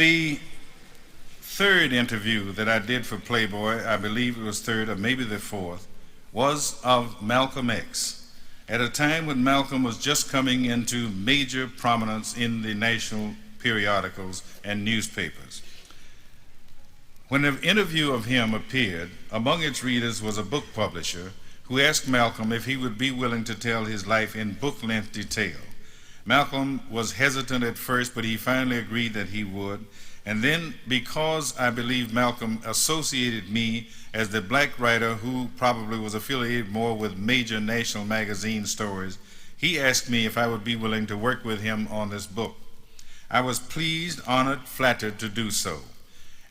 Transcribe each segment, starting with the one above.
The third interview that I did for Playboy, I believe it was third or maybe the fourth, was of Malcolm X, at a time when Malcolm was just coming into major prominence in the national periodicals and newspapers. When an interview of him appeared, among its readers was a book publisher who asked Malcolm if he would be willing to tell his life in book-length detail. Malcolm was hesitant at first, but he finally agreed that he would. And then, because I believe Malcolm associated me as the black writer who probably was affiliated more with major national magazine stories, he asked me if I would be willing to work with him on this book. I was pleased, honored, flattered to do so.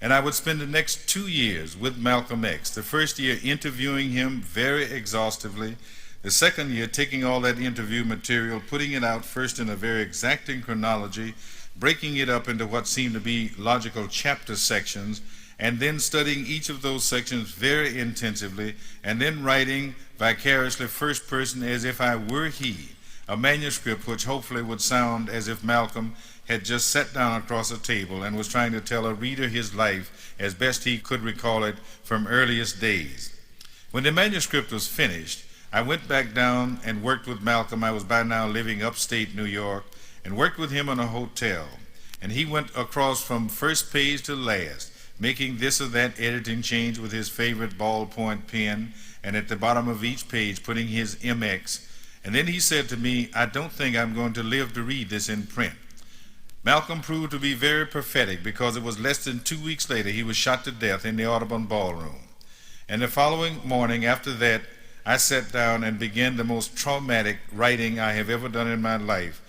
And I would spend the next 2 years with Malcolm X, the first year interviewing him very exhaustively, the second year taking all that interview material, putting it out first in a very exacting chronology, breaking it up into what seemed to be logical chapter sections, and then studying each of those sections very intensively, and then writing vicariously first person as if I were he, a manuscript which hopefully would sound as if Malcolm had just sat down across a table and was trying to tell a reader his life as best he could recall it from earliest days. When the manuscript was finished, I went back down and worked with Malcolm. I was by now living upstate New York, and worked with him in a hotel. And he went across from first page to last, making this or that editing change with his favorite ballpoint pen, and at the bottom of each page putting his MX. And then he said to me, "I don't think I'm going to live to read this in print." Malcolm proved to be very prophetic, because it was less than 2 weeks later he was shot to death in the Audubon Ballroom. And the following morning after that, I sat down and began the most traumatic writing I have ever done in my life,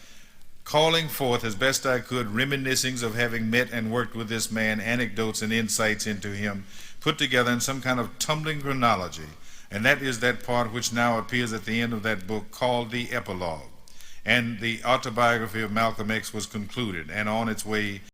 calling forth as best I could reminiscings of having met and worked with this man, anecdotes and insights into him, put together in some kind of tumbling chronology. And that is that part which now appears at the end of that book, called the epilogue. And the autobiography of Malcolm X was concluded and on its way